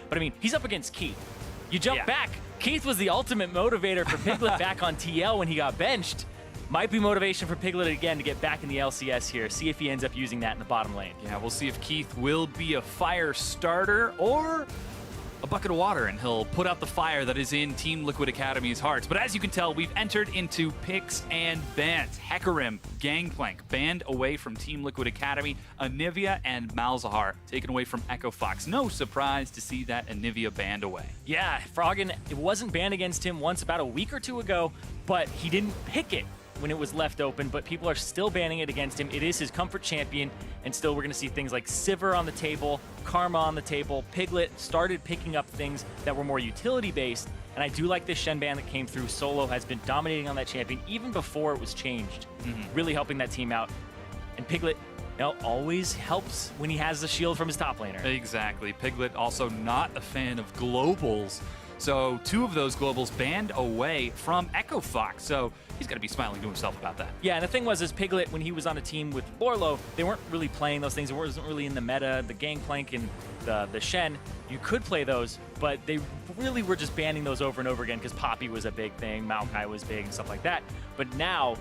But I mean, he's up against Keith. You jump back. Keith was the ultimate motivator for Piglet back on TL when he got benched. Might be motivation for Piglet again to get back in the LCS here. See if he ends up using that in the bottom lane. Yeah, we'll see if Keith will be a fire starter or a bucket of water, and he'll put out the fire that is in Team Liquid Academy's hearts. But as you can tell, we've entered into picks and bans. Hecarim, Gangplank, banned away from Team Liquid Academy. Anivia and Malzahar taken away from Echo Fox. No surprise to see that Anivia banned away. Yeah, Froggen, it wasn't banned against him once about a week or two ago, but he didn't pick it when it was left open, but people are still banning it against him. It is his comfort champion, and still we're going to see things like Sivir on the table, Karma on the table. Piglet started picking up things that were more utility-based, and I do like this Shen ban that came through. Solo has been dominating on that champion even before it was changed, really helping that team out. And Piglet, you know, always helps when he has the shield from his top laner. Exactly. Piglet also not a fan of globals. So 2 of those globals banned away from Echo Fox. So he's got to be smiling to himself about that. Yeah, and the thing was, is Piglet, when he was on a team with Lorlo, they weren't really playing those things. It wasn't really in the meta. The Gangplank and the Shen, you could play those, but they really were just banning those over and over again because Poppy was a big thing, Maokai was big, and stuff like that. But now,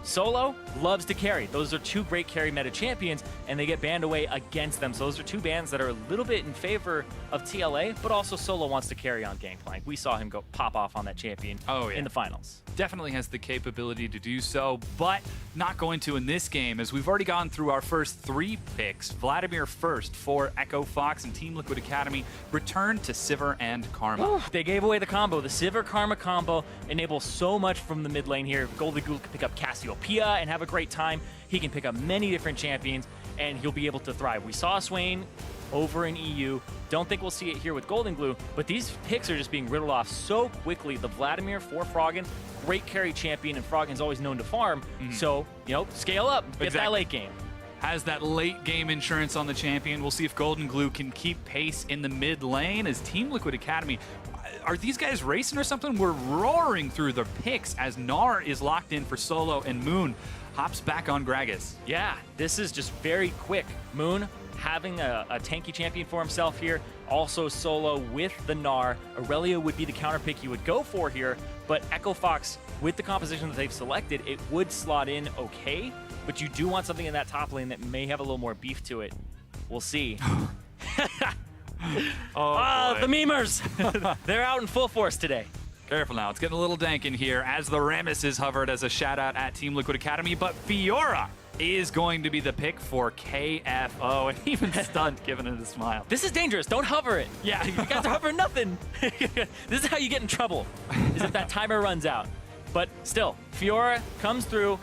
Solo loves to carry. Those are 2 great carry meta champions, and they get banned away against them. So those are 2 bans that are a little bit in favor of TLA, but also Solo wants to carry on Gangplank. We saw him go pop off on that champion in the finals. Definitely has the capability to do so, but not going to in this game, as we've already gone through our first 3 picks. Vladimir first for Echo Fox and Team Liquid Academy. Return to Sivir and Karma. Ooh, they gave away the combo. The Sivir-Karma combo enables so much from the mid lane here. Golden Glue can pick up Cassiopeia and have a great time. He can pick up many different champions, and he'll be able to thrive. We saw Swain over in EU. Don't think we'll see it here with Golden Glue, but these picks are just being riddled off so quickly. The Vladimir for Froggen, great carry champion, and Froggen's always known to farm. So, you know, scale up, get that late game. Has that late game insurance on the champion. We'll see if Golden Glue can keep pace in the mid lane as Team Liquid Academy. Are these guys racing or something? We're roaring through the picks as Gnar is locked in for Solo, and Moon hops back on Gragas. Yeah, this is just very quick. Moon having a tanky champion for himself here. Also Solo with the Gnar. Aurelia would be the counter pick you would go for here, but Echo Fox, with the composition that they've selected, it would slot in okay, but you do want something in that top lane that may have a little more beef to it. We'll see. Oh, the memers! They're out in full force today. Careful now, it's getting a little dank in here as the Rammus is hovered as a shout out at Team Liquid Academy, but Fiora is going to be the pick for KFO, and even stunned, giving it a smile. This is dangerous. Don't hover it. Yeah. You guys are hovering nothing. This is how you get in trouble, is if that timer runs out. But still, Fiora comes through.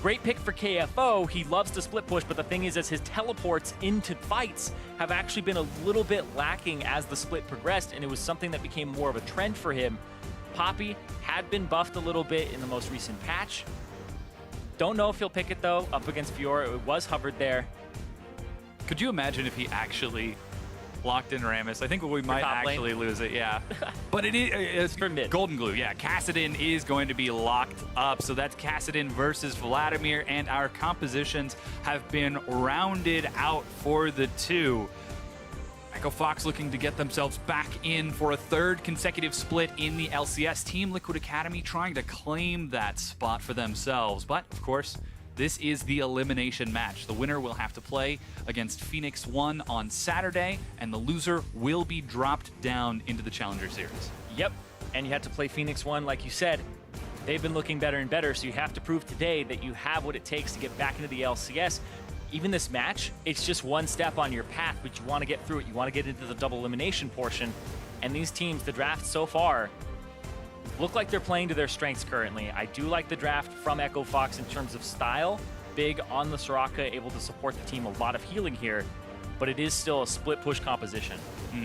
Great pick for KFO. He loves to split push, but the thing is his teleports into fights have actually been a little bit lacking as the split progressed, and it was something that became more of a trend for him. Poppy had been buffed a little bit in the most recent patch. Don't know if he'll pick it, though, up against Fiora. It was hovered there. Could you imagine if he actually locked in Rammus? I think we might actually lose it, yeah. But it's for mid. Golden Glue, yeah. Kassadin is going to be locked up. So that's Kassadin versus Vladimir, and our compositions have been rounded out for the 2. Echo Fox looking to get themselves back in for a 3rd consecutive split in the LCS. Team Liquid Academy trying to claim that spot for themselves. But, of course, this is the elimination match. The winner will have to play against Phoenix 1 on Saturday, and the loser will be dropped down into the Challenger Series. Yep, and you have to play Phoenix 1, like you said. They've been looking better and better, so you have to prove today that you have what it takes to get back into the LCS. Even this match, it's just one step on your path, but you want to get through it. You want to get into the double elimination portion. And these teams, the draft so far, look like they're playing to their strengths currently. I do like the draft from Echo Fox in terms of style. Big on the Soraka, able to support the team, a lot of healing here, but it is still a split push composition.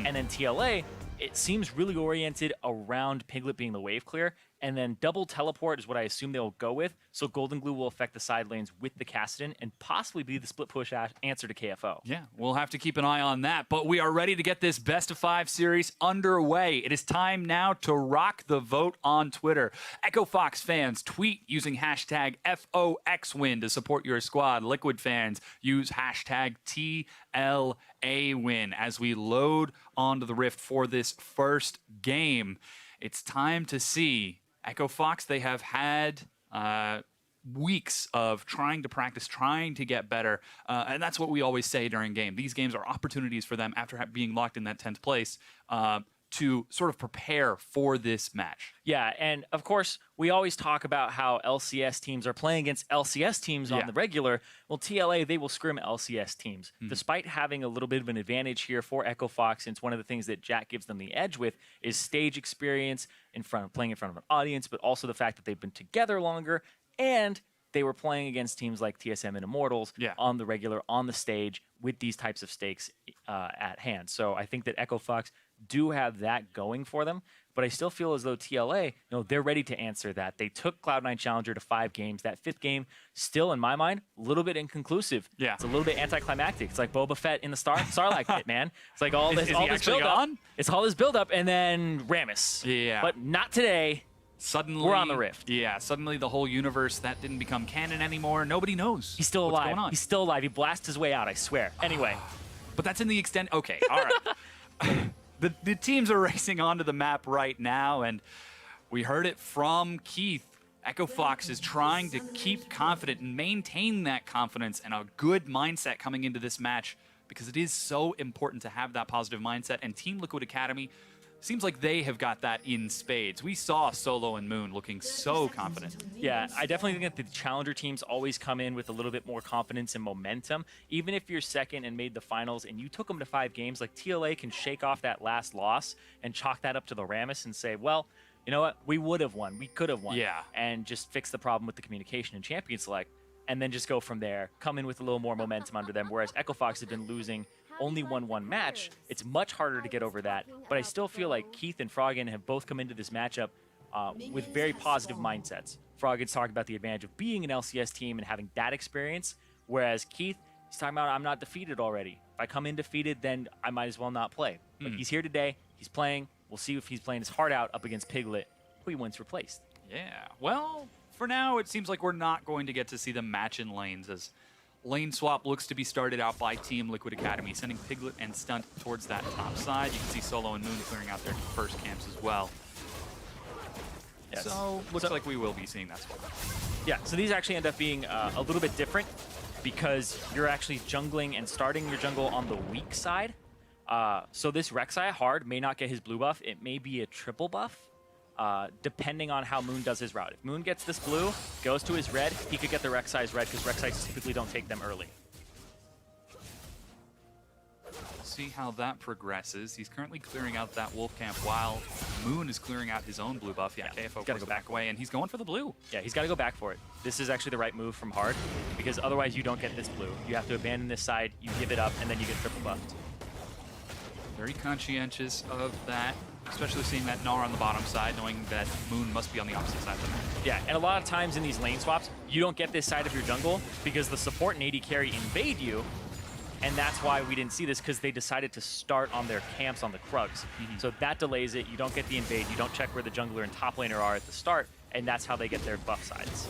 And then TLA, it seems really oriented around Piglet being the wave clear. and then double teleport is what I assume they'll go with. So Golden Glue will affect the side lanes with the Kassadin and possibly be the split push answer to KFO. Yeah, we'll have to keep an eye on that. But we are ready to get this best of 5 series underway. It is time now to rock the vote on Twitter. Echo Fox fans, tweet using hashtag FOXWin to support your squad. Liquid fans, use hashtag TLAWin as we load onto the Rift for this first game. It's time to see Echo Fox. They have had weeks of trying to practice, trying to get better, and that's what we always say during game. These games are opportunities for them after being locked in that 10th place to sort of prepare for this match. Yeah, and of course, we always talk about how LCS teams are playing against LCS teams on the regular. Well, TLA, they will scrim LCS teams. Despite having a little bit of an advantage here for Echo Fox, since one of the things that Jack gives them the edge with is stage experience, playing in front of an audience, but also the fact that they've been together longer, and they were playing against teams like TSM and Immortals on the regular, on the stage, with these types of stakes at hand. So I think that Echo Fox do have that going for them, but I still feel as though TLA, they're ready to answer that. They took Cloud9 Challenger to 5 games. That 5th game, still in my mind, a little bit inconclusive. Yeah. It's a little bit anticlimactic. It's like Boba Fett in the Sarlacc pit, man. It's like all this build up. It's all this build up, and then Rammus. Yeah. But not today. Suddenly, we're on the Rift. Yeah, suddenly the whole universe, that didn't become canon anymore. Nobody knows. He's still what's alive. going on. He's still alive. He blasts his way out, I swear. Anyway. But that's in the extent. Okay, all right. The teams are racing onto the map right now, and we heard it from Keith. Echo Fox is trying to keep confident and maintain that confidence and a good mindset coming into this match, because it is so important to have that positive mindset, and Team Liquid Academy seems like they have got that in spades. We saw Solo and Moon looking so confident. Yeah, I definitely think that the challenger teams always come in with a little bit more confidence and momentum. Even if you're second and made the finals and you took them to 5 games, like TLA can shake off that last loss and chalk that up to the Rammus and say, well, you know what? We would have won. We could have won. Yeah. And just fix the problem with the communication and champion select, and then just go from there, come in with a little more momentum under them, whereas Echo Fox had been losing only won 1 match. It's much harder to get over that, but I still feel like Keith and Froggen have both come into this matchup with very positive mindsets. Froggen's talking about the advantage of being an LCS team and having that experience, whereas Keith, he's talking about, I'm not defeated already. If I come in defeated, then I might as well not play. But he's here today, he's playing. We'll see if he's playing his heart out up against Piglet, who he once replaced. Yeah, well, for now, it seems like we're not going to get to see them match in lanes, as lane swap looks to be started out by Team Liquid Academy, sending Piglet and Stunt towards that top side. You can see Solo and Moon clearing out their first camps as well. Yes. So, looks like we will be seeing that swap. Yeah, so these actually end up being a little bit different because you're actually jungling and starting your jungle on the weak side. So this Rek'Sai hard may not get his blue buff. It may be a triple buff. Depending on how Moon does his route. If Moon gets this blue, goes to his red, he could get the Rek'Sai's red because Rek'Sai typically don't take them early. See how that progresses. He's currently clearing out that wolf camp while Moon is clearing out his own blue buff. Yeah, KFO gotta go back away, and he's going for the blue. Yeah, he's got to go back for it. This is actually the right move from hard because otherwise you don't get this blue. You have to abandon this side, you give it up, and then you get triple buffed. Very conscientious of that. Especially seeing that Gnar on the bottom side, knowing that Moon must be on the opposite side of the map. Yeah, and a lot of times in these lane swaps, you don't get this side of your jungle because the support and AD carry invade you, and that's why we didn't see this, because they decided to start on their camps on the Krugs. So that delays it, you don't get the invade, you don't check where the jungler and top laner are at the start, and that's how they get their buff sides.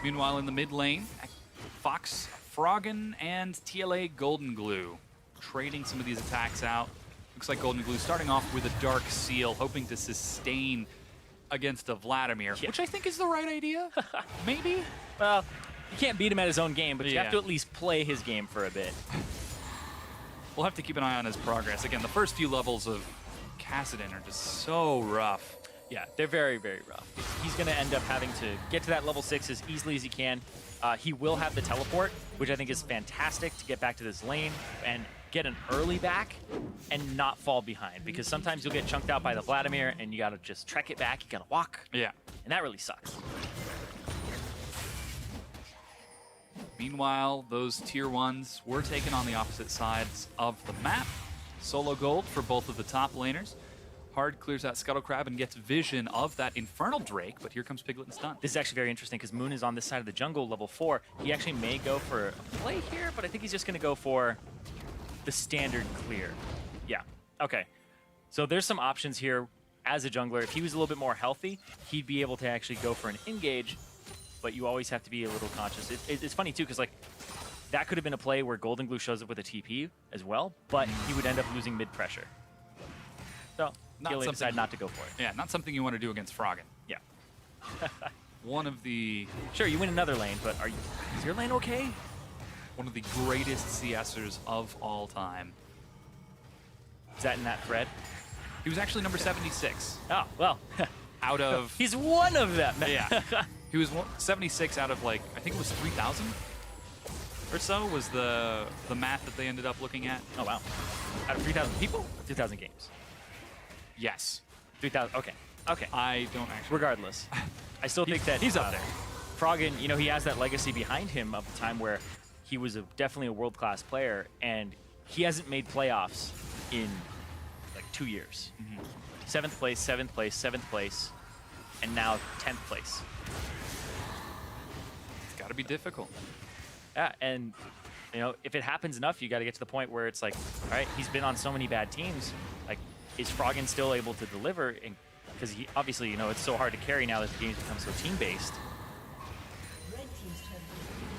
Meanwhile, in the mid lane, Fox, Froggen, and TLA Golden Glue trading some of these attacks out. Looks like Golden Glue starting off with a Dark Seal, hoping to sustain against a Vladimir, which I think is the right idea. Maybe? Well, you can't beat him at his own game, but you have to at least play his game for a bit. We'll have to keep an eye on his progress. Again, the first few levels of Kassadin are just so rough. Yeah, they're very, very rough. He's going to end up having to get to that level 6 as easily as he can. He will have the teleport, which I think is fantastic to get back to this lane and get an early back and not fall behind, because sometimes you'll get chunked out by the Vladimir and you got to just trek it back. You got to walk. Yeah. And that really sucks. Meanwhile, those tier 1s were taken on the opposite sides of the map. Solo gold for both of the top laners. Hard clears that Scuttle Crab and gets vision of that Infernal Drake, but here comes Piglet and Stun. This is actually very interesting because Moon is on this side of the jungle, level 4. He actually may go for a play here, but I think he's just going to go for the standard clear. Yeah, okay. So there's some options here as a jungler. If he was a little bit more healthy, he'd be able to actually go for an engage, but you always have to be a little conscious. It's funny, too, because like that could have been a play where Golden Glue shows up with a TP as well, but he would end up losing mid-pressure. So TLA decided not to go for it. Yeah, not something you want to do against Froggen. Yeah. One of the... Sure, you win another lane, but is your lane okay? One of the greatest CSers of all time. Is that in that thread? He was actually number 76. Oh, well. Out of... He's one of them. Yeah. He was 76 out of, like, I think it was 3,000 or so was the math that they ended up looking at. Oh, wow. Out of 3,000 people? Or 2,000 games? Yes. 3,000. Okay. Okay. I don't actually... Regardless, I still think that he's up there. Froggen, you know, he has that legacy behind him of the time where he was definitely a world-class player, and he hasn't made playoffs in like 2 years. 7th place, 7th place, 7th place, and now 10th place. It's got to be difficult. Yeah, and you know, if it happens enough, you got to get to the point where it's like, all right, he's been on so many bad teams. Like, is Froggen still able to deliver? Because he obviously, you know, it's so hard to carry now that the game's become so team-based.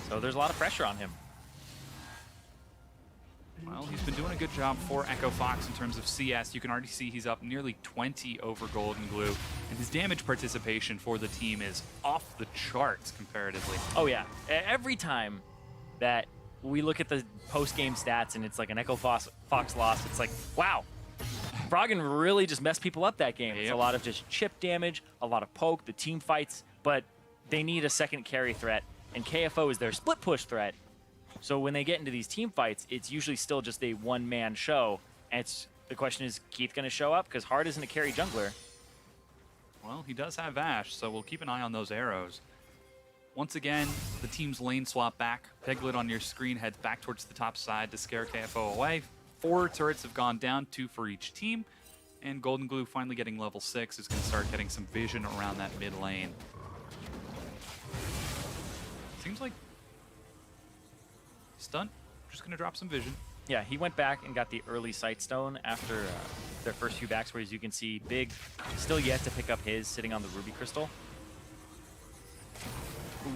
So there's a lot of pressure on him. Well, he's been doing a good job for Echo Fox in terms of CS. You can already see he's up nearly 20 over Golden Glue, and his damage participation for the team is off the charts comparatively. Oh yeah, every time that we look at the post-game stats and it's like an Echo Fox loss, it's like, wow, Froggen really just messed people up that game. It's a lot of just chip damage, a lot of poke, the team fights, but they need a second carry threat, and KFO is their split push threat. So when they get into these team fights, it's usually still just a one-man show. And the question is Keith going to show up? Because Hard isn't a carry jungler. Well, he does have Ash, so we'll keep an eye on those arrows. Once again, the team's lane swap back. Piglet on your screen heads back towards the top side to scare KFO away. 4 turrets have gone down, 2 for each team. And Golden Glue finally getting level 6 is going to start getting some vision around that mid lane. Seems like Stunt, just going to drop some vision. Yeah, he went back and got the early sight stone after their first few backs, where as you can see, Big still yet to pick up his, sitting on the Ruby Crystal. Ooh,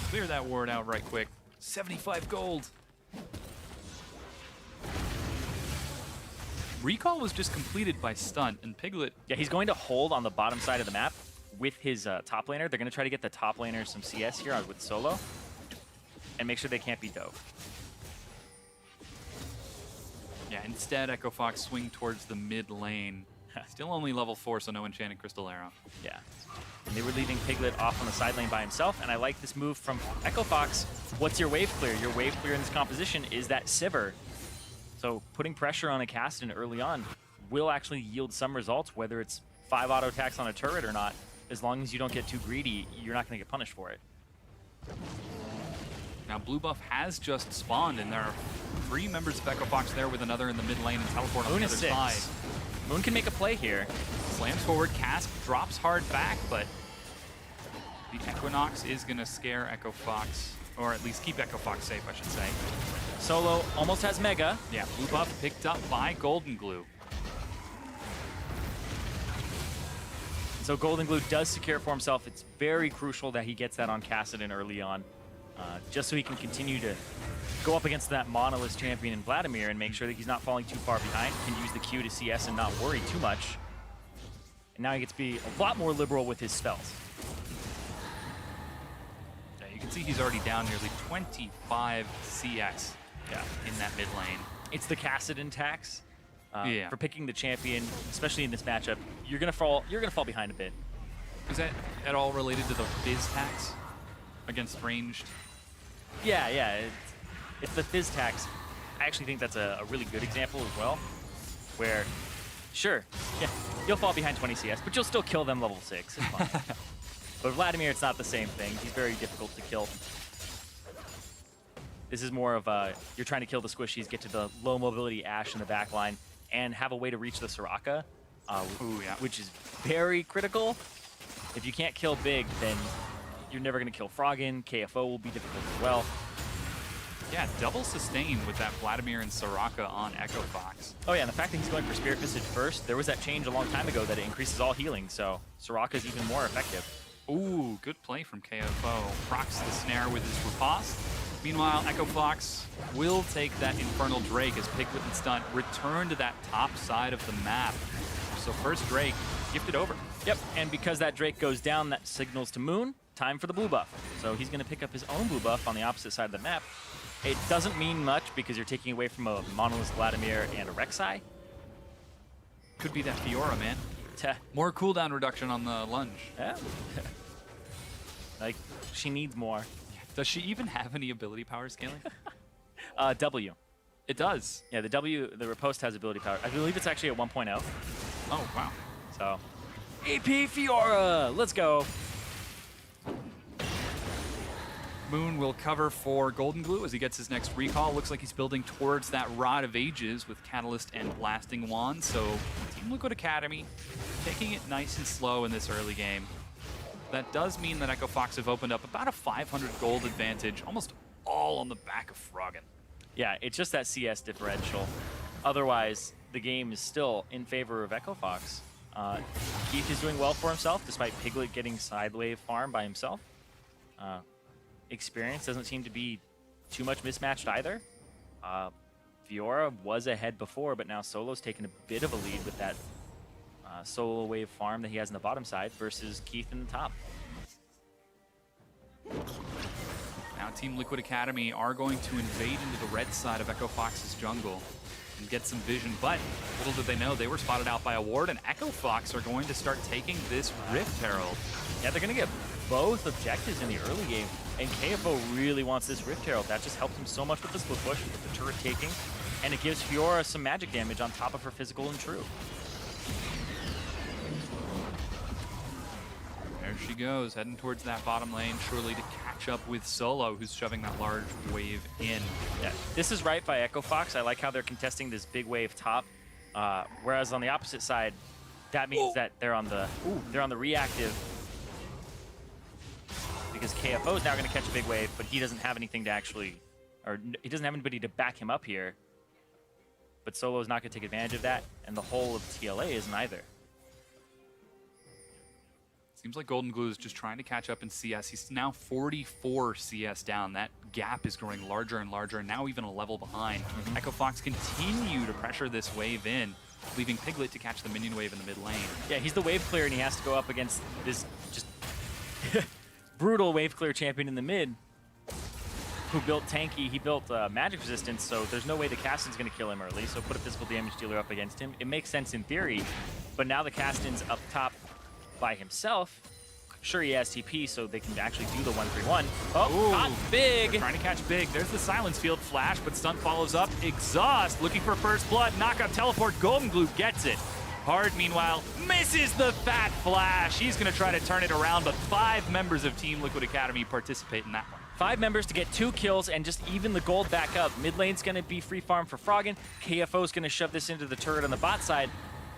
clear that ward out right quick. 75 gold. Recall was just completed by Stunt, and Piglet... Yeah, he's going to hold on the bottom side of the map with his top laner. They're going to try to get the top laner some CS here with Solo and make sure they can't be dove. Yeah, instead, Echo Fox swing towards the mid lane. Still only level 4, so no Enchanted Crystal Arrow. Yeah. And they were leaving Piglet off on the side lane by himself, and I like this move from Echo Fox. What's your wave clear? Your wave clear in this composition is that Sivir. So putting pressure on a Kassadin early on will actually yield some results, whether it's 5 auto attacks on a turret or not. As long as you don't get too greedy, you're not going to get punished for it. Now, blue buff has just spawned, and there are 3 members of Echo Fox there with another in the mid lane and teleport on Moon the is other 6. side. Moon can make a play here. Slams forward, Casp drops hard back, but the Equinox is going to scare Echo Fox, or at least keep Echo Fox safe, I should say. Solo almost has Mega. Yeah, blue buff picked up by Golden Glue. So Golden Glue does secure for himself. It's very crucial that he gets that on Kassadin early on, just so he can continue to go up against that monolith champion in Vladimir and make sure that he's not falling too far behind, can use the Q to CS and not worry too much. And now he gets to be a lot more liberal with his spells. Yeah, you can see he's already down nearly 25 CS in that mid lane. It's the Kassadin tax. Yeah. For picking the champion, especially in this matchup, you're gonna fall behind a bit. Is that at all related to the Fizz tax against ranged? Yeah, it's the Fizz tax. I actually think that's a really good example as well, where, sure, yeah, you'll fall behind 20 CS, but you'll still kill them level 6. It's fine. But Vladimir, it's not the same thing. He's very difficult to kill. This is more of you're trying to kill the squishies, get to the low mobility Ashe in the back line, and have a way to reach the Soraka Ooh, yeah. which is very critical. If you can't kill big, then you're never going to kill Froggen. KFO will be difficult as well. Yeah, double sustain with that Vladimir and Soraka on Echo Fox. Oh yeah, and the fact that he's going for Spirit Visage first, there was that change a long time ago that it increases all healing, so Soraka's even more effective. Ooh, good play from KFO. Procs the snare with his riposte. Meanwhile, Echo Fox will take that Infernal Drake as Piglet and Stunt return to that top side of the map. So first Drake, gifted over. Yep, and because that Drake goes down, that signals to Moon, time for the blue buff. So he's going to pick up his own blue buff on the opposite side of the map. It doesn't mean much because you're taking away from a Monolith Vladimir and a Rek'Sai. Could be that Fiora, man. Teh. More cooldown reduction on the lunge. Yeah. Like, she needs more. Does she even have any ability power scaling? W. It does. Yeah, the W, the riposte has ability power. I believe it's actually at 1.0. Oh, wow. So, AP Fiora, let's go. Moon will cover for Golden Glue as he gets his next recall. Looks like he's building towards that Rod of Ages with Catalyst and Blasting Wand. So Team Liquid Academy taking it nice and slow in this early game. That does mean that Echo Fox have opened up about a 500 gold advantage, almost all on the back of Froggen. Yeah, it's just that CS differential. Otherwise, the game is still in favor of Echo Fox. Keith is doing well for himself, despite Piglet getting sidewave farm by himself. Experience doesn't seem to be too much mismatched either. Fiora was ahead before, but now Solo's taken a bit of a lead with that solo wave farm that he has in the bottom side versus Keith in the top. Now Team Liquid Academy are going to invade into the red side of Echo Fox's jungle and get some vision, but little did they know they were spotted out by a ward, and Echo Fox are going to start taking this Rift Herald. Yeah, they're going to get both objectives in the early game, and KFO really wants this Rift Herald. That just helps him so much with the split push, with the turret taking, and it gives Fiora some magic damage on top of her physical and true. There she goes, heading towards that bottom lane, surely to catch up with Solo, who's shoving that large wave in. Yeah, this is right by Echo Fox. I like how they're contesting this big wave top, whereas on the opposite side, that means that they're on the reactive, because KFO is now going to catch a big wave, but he doesn't have anything to actually, or he doesn't have anybody to back him up here. But Solo is not going to take advantage of that, and the whole of TLA isn't either. Seems like Golden Glue is just trying to catch up in CS. He's now 44 CS down. That gap is growing larger and larger, and now even a level behind. Echo Fox continue to pressure this wave in, leaving Piglet to catch the minion wave in the mid lane. Yeah, he's the wave clear, and he has to go up against this just brutal wave clear champion in the mid who built tanky. He built magic resistance, so there's no way the Caston's going to kill him early, so put a physical damage dealer up against him. It makes sense in theory, but now the Caston's up top by himself. Sure, he has TP, so they can actually do the 1-3-1. Oh, caught big! They're trying to catch big. There's the Silence Field flash, but Stunt follows up. Exhaust, looking for first blood. Knockout teleport. Golden Glue gets it. Hard, meanwhile, misses the fat flash. He's going to try to turn it around, but 5 members of Team Liquid Academy participate in that one. 5 members to get 2 kills and just even the gold back up. Mid lane's going to be free farm for Froggen. KFO's going to shove this into the turret on the bot side.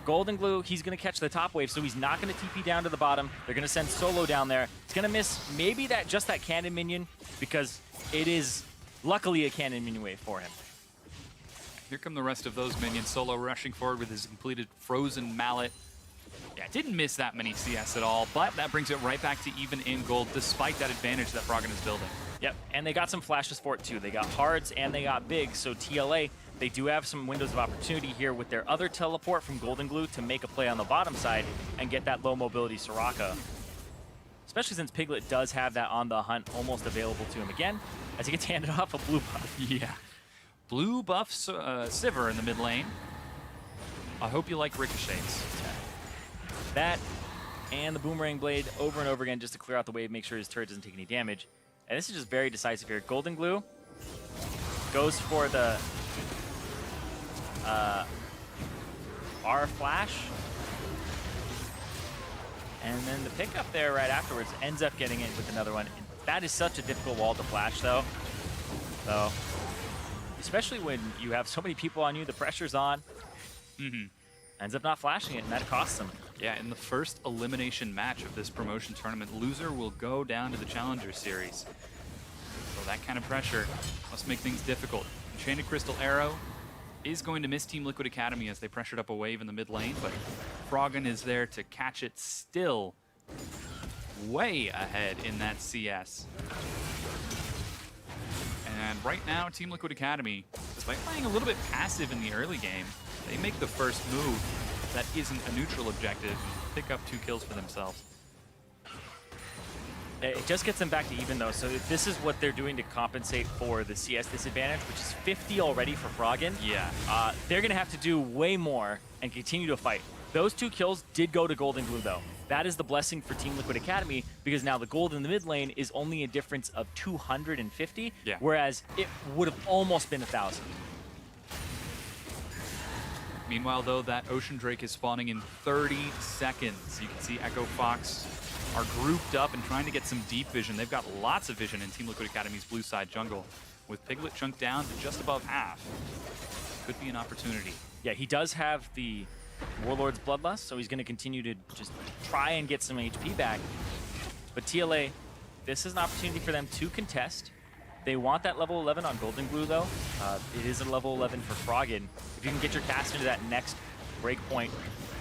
Golden Glue, he's going to catch the top wave, so he's not going to TP down to the bottom. They're going to send Solo down there. He's going to miss maybe just that cannon minion, because it is luckily a cannon minion wave for him. Here come the rest of those minions. Solo rushing forward with his completed Frozen Mallet. Yeah, didn't miss that many CS at all, but that brings it right back to even in gold, despite that advantage that Froggen is building. Yep, and they got some flashes for it too. They got hards and they got big, so TLA, they do have some windows of opportunity here with their other teleport from Golden Glue to make a play on the bottom side and get that low mobility Soraka. Especially since Piglet does have that on the hunt almost available to him again, as he gets handed off a blue buff. Yeah. Blue buff Sivir in the mid lane. I hope you like ricochets. That and the Boomerang Blade over and over again just to clear out the wave, make sure his turret doesn't take any damage. And this is just very decisive here. Golden Glue goes for the R flash. And then the pickup there right afterwards ends up getting it with another one. And that is such a difficult wall to flash though. So, especially when you have so many people on you, the pressure's on. Ends up not flashing it, and that costs him. Yeah, in the first elimination match of this promotion tournament, loser will go down to the Challenger Series. So that kind of pressure must make things difficult. Enchanted Crystal Arrow is going to miss Team Liquid Academy as they pressured up a wave in the mid lane, but Froggen is there to catch it, still way ahead in that CS. And right now, Team Liquid Academy, despite playing a little bit passive in the early game, they make the first move that isn't a neutral objective and pick up 2 kills for themselves. It just gets them back to even, though, so this is what they're doing to compensate for the CS disadvantage, which is 50 already for Froggen. Yeah. They're going to have to do way more and continue to fight. Those 2 kills did go to Golden Glue, though. That is the blessing for Team Liquid Academy, because now the gold in the mid lane is only a difference of 250, whereas it would have almost been 1,000. Meanwhile, though, that Ocean Drake is spawning in 30 seconds. You can see Echo Fox are grouped up and trying to get some deep vision. They've got lots of vision in Team Liquid Academy's blue side jungle. With Piglet chunked down to just above half, could be an opportunity. Yeah, he does have the Warlord's Bloodlust, so he's going to continue to just try and get some HP back. But TLA, this is an opportunity for them to contest. They want that level 11 on Golden Glue, though. It is a level 11 for Froggen. If you can get your cast into that next breakpoint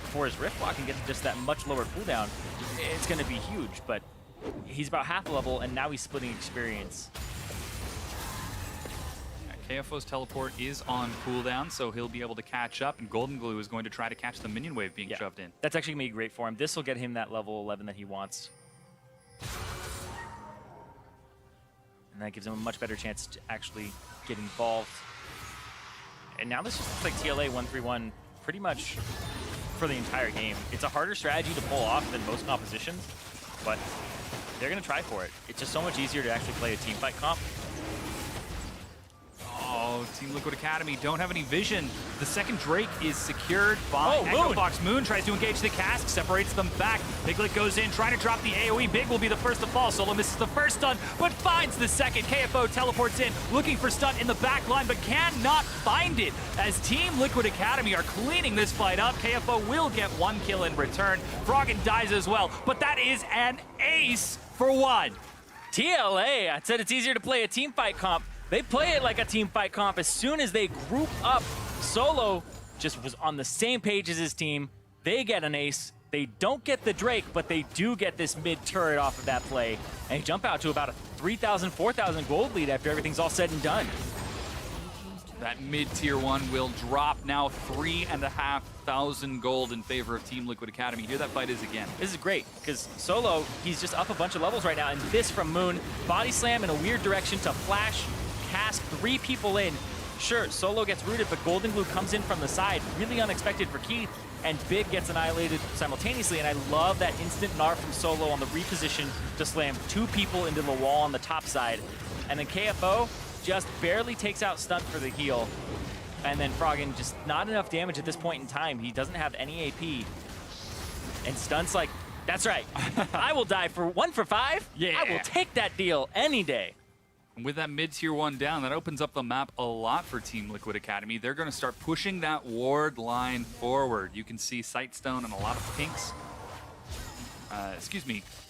before his Rift Lock and get just that much lower cooldown, it's going to be huge. But he's about half level, and now he's splitting experience. KFO's teleport is on cooldown, so he'll be able to catch up, and Golden Glue is going to try to catch the minion wave being shoved in. That's actually going to be great for him. This will get him that level 11 that he wants. And that gives him a much better chance to actually get involved. And now this just looks like TLA 1-3-1 pretty much for the entire game. It's a harder strategy to pull off than most compositions, but they're going to try for it. It's just so much easier to actually play a team fight comp. Oh, Team Liquid Academy don't have any vision. The second Drake is secured by Echo Fox. Moon tries to engage the cask, separates them back. Piglet goes in, trying to drop the AoE. Big will be the first to fall. Solo misses the first stun, but finds the second. KFO teleports in, looking for stun in the back line, but cannot find it as Team Liquid Academy are cleaning this fight up. KFO will get 1 kill in return. Froggen dies as well, but that is an ace for 1. TLA, I said it's easier to play a team fight comp. They play it like a team fight comp as soon as they group up. Solo just was on the same page as his team. They get an ace. They don't get the Drake, but they do get this mid turret off of that play and jump out to about a 3,000, 4,000 gold lead after everything's all said and done. That mid-tier 1 will drop now 3,500 gold in favor of Team Liquid Academy. Here that fight is again. This is great, because Solo, he's just up a bunch of levels right now, and this from Moon, body slam in a weird direction to flash, cast 3 people in. Sure, Solo gets rooted, but Golden Glue comes in from the side, really unexpected for Keith, and Big gets annihilated simultaneously, and I love that instant Gnar from Solo on the reposition to slam 2 people into the wall on the top side. And then KFO just barely takes out Stunt for the heal. And then Froggen, just not enough damage at this point in time. He doesn't have any AP. And Stunt's like, that's right. I will die for 1 for 5. Yeah. I will take that deal any day. And with that mid-tier 1 down, that opens up the map a lot for Team Liquid Academy. They're going to start pushing that ward line forward. You can see Sightstone and a lot of pinks.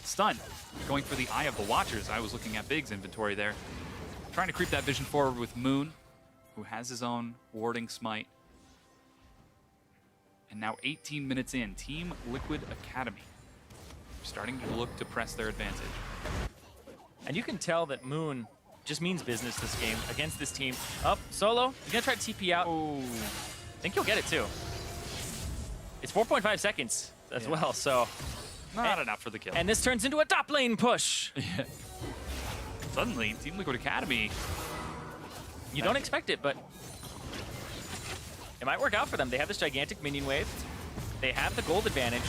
Stun going for the Eye of the Watchers. I was looking at Big's inventory there. Trying to creep that vision forward with Moon, who has his own warding smite. And now 18 minutes in, Team Liquid Academy starting to look to press their advantage. And you can tell that Moon just means business this game against this team. Up, Solo, he's gonna try to TP out. Oh, I think he'll get it too. It's 4.5 seconds as well, so. Not enough for the kill. And this turns into a top lane push. Yeah. Suddenly, Team Liquid Academy. You don't expect it, but it might work out for them. They have this gigantic minion wave. They have the gold advantage.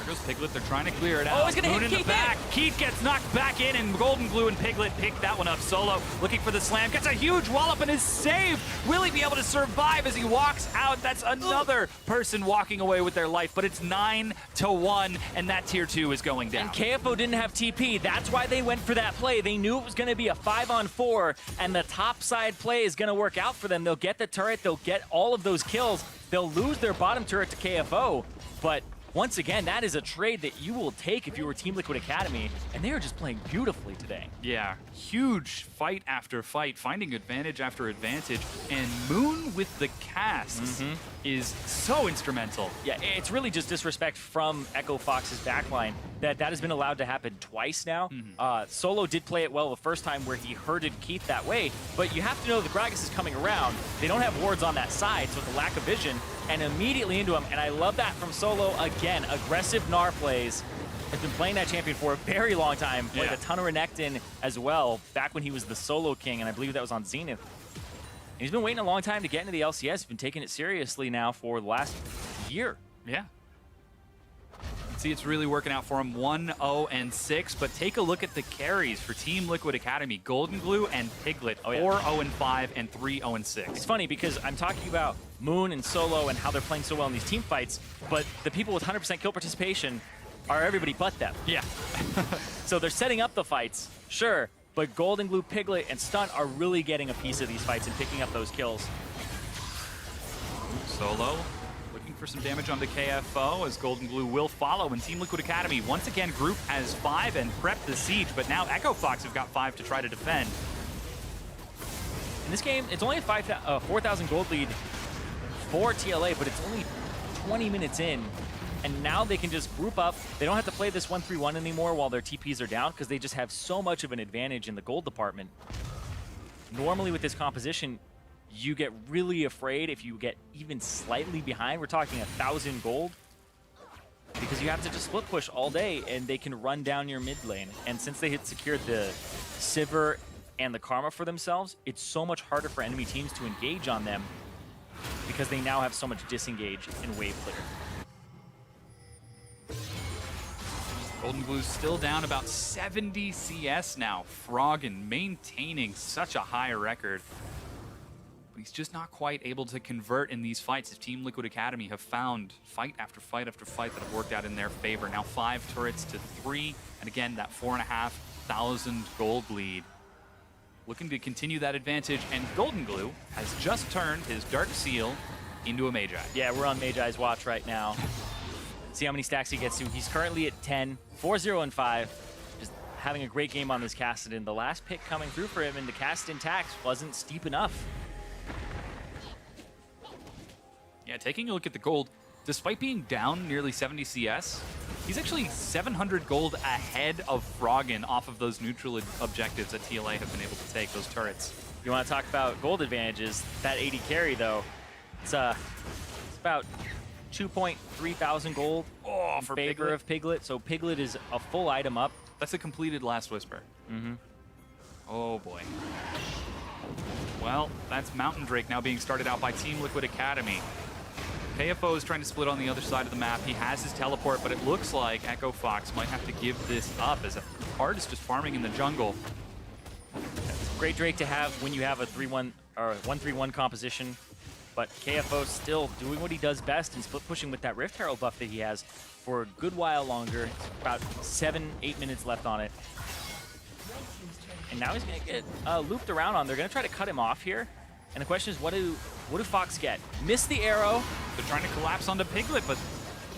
There goes Piglet. They're trying to clear it out. Oh, he's gonna Moon hit in Keith the back. Keith gets knocked back in, and Golden Glue and Piglet pick that one up solo. Looking for the slam. Gets a huge wallop and is saved. Will he be able to survive as he walks out? That's another person walking away with their life, but it's 9-1, and that tier 2 is going down. And KFO didn't have TP. That's why they went for that play. They knew it was going to be a 5-on-4, and the top side play is going to work out for them. They'll get the turret. They'll get all of those kills. They'll lose their bottom turret to KFO, but once again, that is a trade that you will take if you were Team Liquid Academy, and they are just playing beautifully today. Yeah, huge fight after fight, finding advantage after advantage, and Moon with the casts is so instrumental. Yeah, it's really just disrespect from Echo Fox's backline that has been allowed to happen twice now. Solo did play it well the first time where he herded Keith that way, but you have to know the Gragas is coming around. They don't have wards on that side, so with the lack of vision, and immediately into him, and I love that from Solo again. Aggressive Gnar plays. Has been playing that champion for a very long time. Played a ton of Renekton as well, back when he was the Solo King, and I believe that was on Zenith. And he's been waiting a long time to get into the LCS. He's been taking it seriously now for the last year. Yeah. See, it's really working out for him. 1-0-6, but take a look at the carries for Team Liquid Academy. Golden Glue and Piglet, 4-0-5 and 3-0-6. It's funny because I'm talking about Moon and Solo and how they're playing so well in these team fights, but the people with 100% kill participation are everybody but them. Yeah. So they're setting up the fights, sure, but Golden Glue, Piglet, and Stunt are really getting a piece of these fights and picking up those kills. Solo looking for some damage onto KFO as Golden Glue will follow, and Team Liquid Academy once again group as 5 and prep the siege, but now Echo Fox have got 5 to try to defend. In this game, it's only a 4,000 gold lead for TLA, but it's only 20 minutes in, and now they can just group up. They don't have to play this 1-3-1 anymore while their TPs are down because they just have so much of an advantage in the gold department. Normally with this composition, you get really afraid if you get even slightly behind. We're talking 1,000 gold because you have to just split push all day and they can run down your mid lane. And since they had secured the Sivir and the Karma for themselves, it's so much harder for enemy teams to engage on them because they now have so much disengage and wave clear. Golden Glue's still down about 70 CS now. Froggen maintaining such a high record. But he's just not quite able to convert in these fights as Team Liquid Academy have found fight after fight after fight that have worked out in their favor. Now 5 turrets to 3, and again, that 4,500 gold lead. Looking to continue that advantage, and Golden Glue has just turned his Dark Seal into a Magi. Yeah, we're on Magi's watch right now. See how many stacks he gets to. He's currently at 10, 4-0-5. Just having a great game on this Kassadin. The last pick coming through for him, and the Kassadin tax wasn't steep enough. Yeah, taking a look at the gold, despite being down nearly 70 CS, he's actually 700 gold ahead of Froggen off of those neutral objectives that TLA have been able to take, those turrets. You want to talk about gold advantages? That 80 carry, though, it's about 2.3 thousand gold in for favor Piglet? of Piglet. So Piglet is a full item up. That's a completed Last Whisper. Oh boy. Well, that's Mountain Drake now being started out by Team Liquid Academy. KFO is trying to split on the other side of the map. He has his teleport, but it looks like Echo Fox might have to give this up as Hard is just farming in the jungle. It's a great Drake to have when you have a 3-1 or 1-3-1 composition. But KFO still doing what he does best and split pushing with that Rift Herald buff that he has for a good while longer. It's about 7-8 minutes left on it. And now he's going to get looped around on. They're going to try to cut him off here. And the question is, what do Fox get? Miss the arrow. They're trying to collapse onto Piglet, but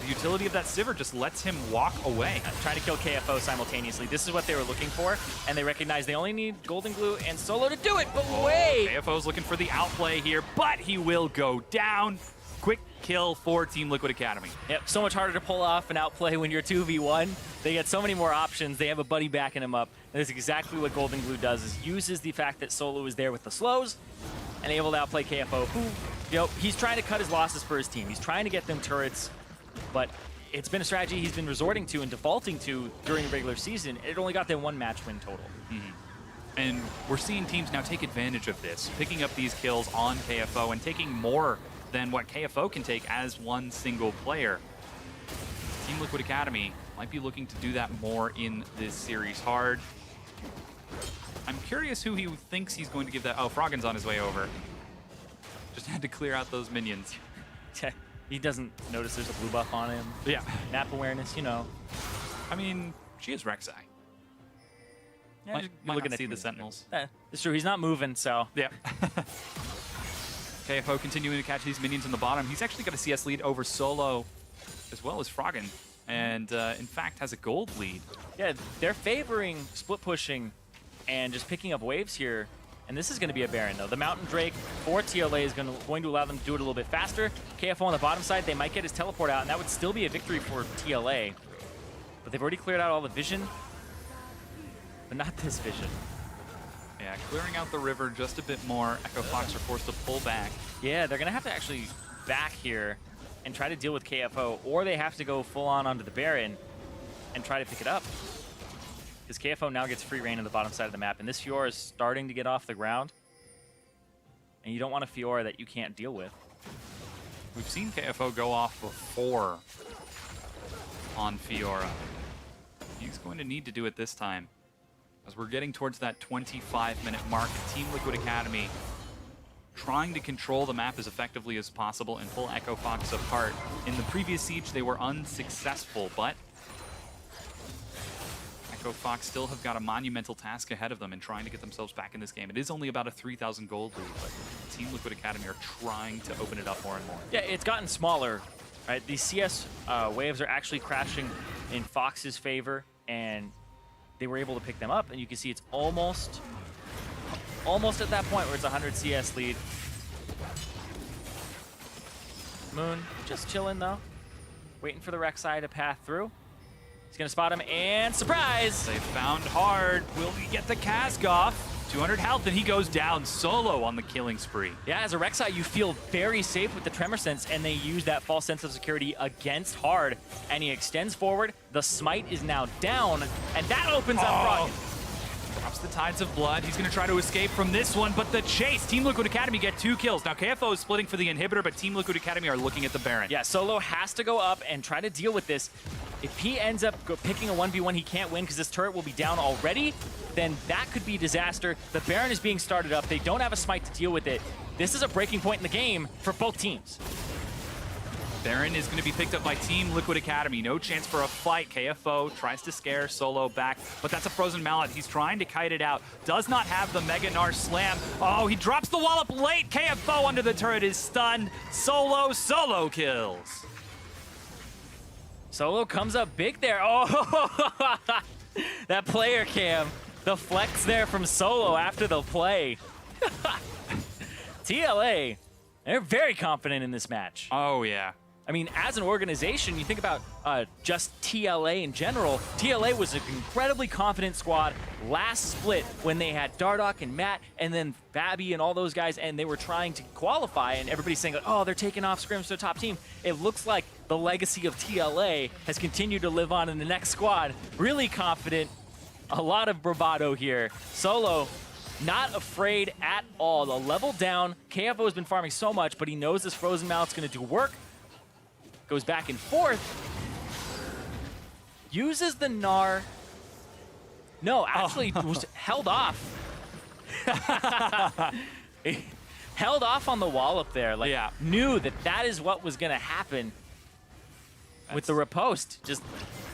the utility of that Sivir just lets him walk away. Trying to kill KFO simultaneously. This is what they were looking for, and they recognize they only need Golden Glue and Solo to do it, but wait! KFO's looking for the outplay here, but he will go down. Quick kill for Team Liquid Academy. Yep, so much harder to pull off an outplay when you're 2v1. They get so many more options. They have a buddy backing him up. And that's exactly what Golden Glue does, is uses the fact that Solo is there with the slows and able to outplay KFO, who, you know, he's trying to cut his losses for his team. He's trying to get them turrets, but it's been a strategy he's been resorting to and defaulting to during the regular season. It only got them 1 match win total. And we're seeing teams now take advantage of this, picking up these kills on KFO and taking more than what KFO can take as one single player. Team Liquid Academy might be looking to do that more in this series. Hard. I'm curious who he thinks he's going to give that. Oh, Froggen's on his way over. Just had to clear out those minions. He doesn't notice there's a blue buff on him. Yeah. Map awareness, you know. I mean, she is Rek'Sai. Yeah, Might looking not at see the the Sentinels. It's true. He's not moving, so. Yeah. KFO continuing to catch these minions on the bottom. He's actually got a CS lead over Solo as well as Froggen. And in fact has a gold lead. Yeah, they're favoring split pushing and just picking up waves here. And this is going to be a Baron, though. The Mountain Drake for TLA is going to allow them to do it a little bit faster. KFO on the bottom side, they might get his teleport out, and that would still be a victory for TLA. But they've already cleared out all the vision, but not this vision. Yeah, clearing out the river just a bit more. Echo Fox are forced to pull back. Yeah, they're going to have to actually back here and try to deal with KFO, or they have to go full-on onto the Baron and try to pick it up. Because KFO now gets free reign on the bottom side of the map, and this Fiora is starting to get off the ground. And you don't want a Fiora that you can't deal with. We've seen KFO go off before on Fiora. He's going to need to do it this time. As we're getting towards that 25-minute mark, Team Liquid Academy trying to control the map as effectively as possible and pull Echo Fox apart. In the previous siege, they were unsuccessful, but Echo Fox still have got a monumental task ahead of them in trying to get themselves back in this game. It is only about a 3,000 gold lead, but Team Liquid Academy are trying to open it up more and more. Yeah, it's gotten smaller, right? These CS waves are actually crashing in Fox's favor, and they were able to pick them up, and you can see it's almost at that point where it's a 100 CS lead. Moon just chilling, though. Waiting for the Rek'Sai to path through. He's going to spot him, and surprise! They found Hard. Will he get the cask off? 200 health, and he goes down solo on the killing spree. Yeah, as a Rek'Sai, you feel very safe with the Tremor Sense, and they use that false sense of security against Hard, and he extends forward. The smite is now down, and that opens up Froggen. Drops the Tides of Blood. He's going to try to escape from this one, but the chase. Team Liquid Academy get 2 kills. Now, KFO is splitting for the inhibitor, but Team Liquid Academy are looking at the Baron. Yeah, Solo has to go up and try to deal with this. If he ends up picking a 1v1 he can't win because this turret will be down already, then that could be disaster. The Baron is being started up. They don't have a smite to deal with it. This is a breaking point in the game for both teams. Baron is going to be picked up by Team Liquid Academy. No chance for a fight. KFO tries to scare Solo back, but that's a Frozen Mallet. He's trying to kite it out. Does not have the Mega Gnar Slam. Oh, he drops the wallop late. KFO under the turret is stunned. Solo kills. Solo comes up big there. Oh, that player cam. The flex there from Solo after the play. TLA, they're very confident in this match. Oh, yeah. I mean, as an organization, you think about just TLA in general. TLA was an incredibly confident squad last split when they had Dardoch and Matt and then Babby and all those guys, and they were trying to qualify, and everybody's saying, like, oh, they're taking off scrims to the top team. It looks like the legacy of TLA has continued to live on in the next squad. Really confident. A lot of bravado here. Solo, not afraid at all. The level down. KFO has been farming so much, but he knows this Frozen Mallet's going to do work. Goes back and forth. Uses the Gnar. No, actually was held off. Held off on the wall up there. Like, yeah. Knew that is what was going to happen with the riposte. Just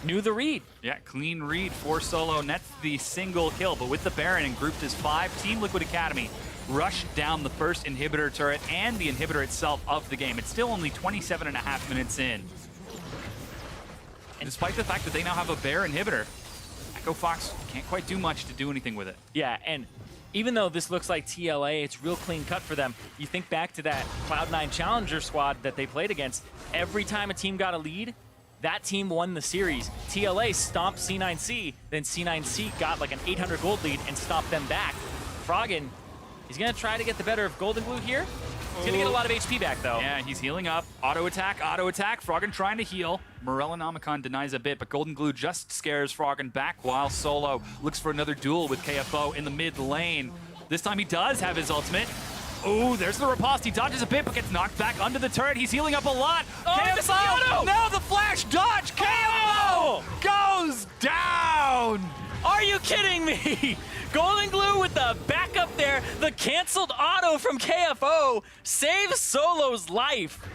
knew the read. Yeah, clean read for Solo. Nets the single kill, but with the Baron and grouped as 5, Team Liquid Academy rush down the first inhibitor turret and the inhibitor itself of the game. It's still only 27.5 minutes in. And despite the fact that they now have a Bear inhibitor, Echo Fox can't quite do much to do anything with it. Yeah, and even though this looks like TLA, it's real clean cut for them. You think back to that Cloud9 Challenger squad that they played against. Every time a team got a lead, that team won the series. TLA stomped C9C, then C9C got like an 800 gold lead and stomped them back. Froggen, he's going to try to get the better of Golden Glue here. He's going to get a lot of HP back, though. Yeah, he's healing up. Auto attack, auto attack. Froggen trying to heal. Morellonomicon denies a bit, but Golden Glue just scares Froggen back while Solo looks for another duel with KFO in the mid lane. This time he does have his ultimate. Oh, there's the riposte. He dodges a bit, but gets knocked back under the turret. He's healing up a lot. Oh, KFO! No, the flash dodge! KFO! me? Golden Glue with the backup there. The canceled auto from KFO saves Solo's life.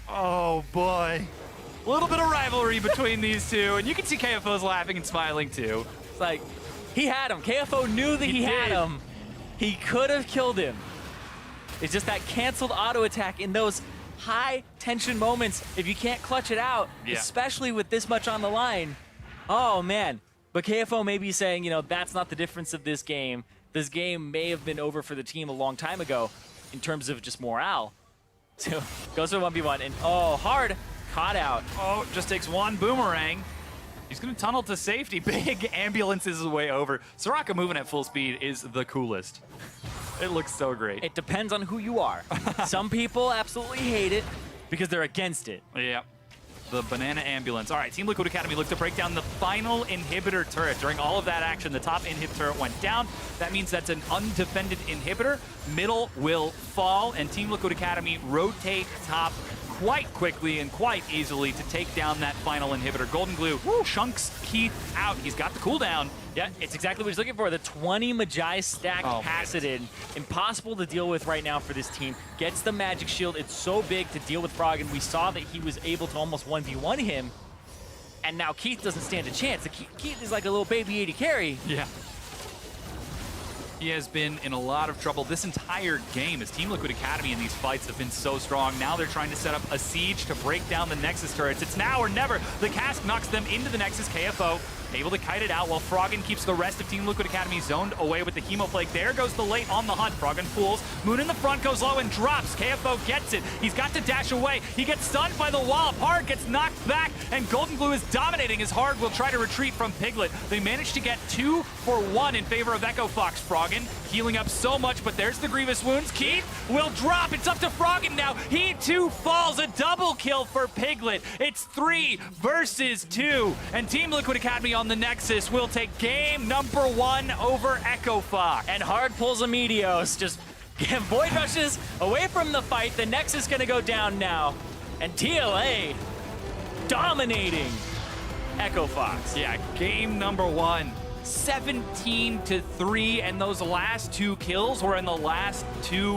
Oh boy. A little bit of rivalry between these two, and you can see KFO's laughing and smiling too. It's like, he had him. KFO knew that he had did. him. He could have killed him. It's just that canceled auto attack in those high tension moments. If you can't clutch it out, Yeah. especially with this much on the line, oh man. But KFO may be saying, you know, that's not the difference of this game. This game may have been over for the team a long time ago in terms of just morale. So goes for 1v1 and oh, hard caught out. Oh, just takes one boomerang. He's going to tunnel to safety. Big ambulance is his way over. Soraka moving at full speed is the coolest. It looks so great. It depends on who you are. Some people absolutely hate it because they're against it. Yeah. The banana ambulance. All right, Team Liquid Academy look to break down the final inhibitor turret. During all of that action, the top inhib turret went down. That means that's an undefended inhibitor. Middle will fall, and Team Liquid Academy rotate top quite quickly and quite easily to take down that final inhibitor. Golden Glue chunks Keith out. He's got the cooldown. Yeah, it's exactly what he's looking for. The 20 Magi stack Hasidon. Impossible to deal with right now for this team. Gets the magic shield. It's so big to deal with Frog, and we saw that he was able to almost 1v1 him. And now Keith doesn't stand a chance. Keith is like a little baby 80 carry. Yeah. He has been in a lot of trouble this entire game as Team Liquid Academy in these fights have been so strong. Now they're trying to set up a siege to break down the Nexus turrets. It's now or never. The cask knocks them into the Nexus. KFO able to kite it out while Froggen keeps the rest of Team Liquid Academy zoned away with the Hemoflake. There goes the late on the hunt. Froggen fools. Moon in the front goes low and drops. KFO gets it. He's got to dash away. He gets stunned by the wall. Hard gets knocked back, and Golden Glue is dominating as Hard will try to retreat from Piglet. They manage to get 2 for 1 in favor of Echo Fox. Froggen healing up so much, but there's the grievous wounds. Keith will drop. It's up to Froggen now. He too falls. A double kill for Piglet. It's 3 versus 2, and Team Liquid Academy on the Nexus will take game number 1 over Echo Fox. And Hard pulls a Meteos. Just Void rushes away from the fight. The Nexus gonna go down now. And TLA dominating Echo Fox. Yeah, game number 1. 17-3, and those last 2 kills were in the last 2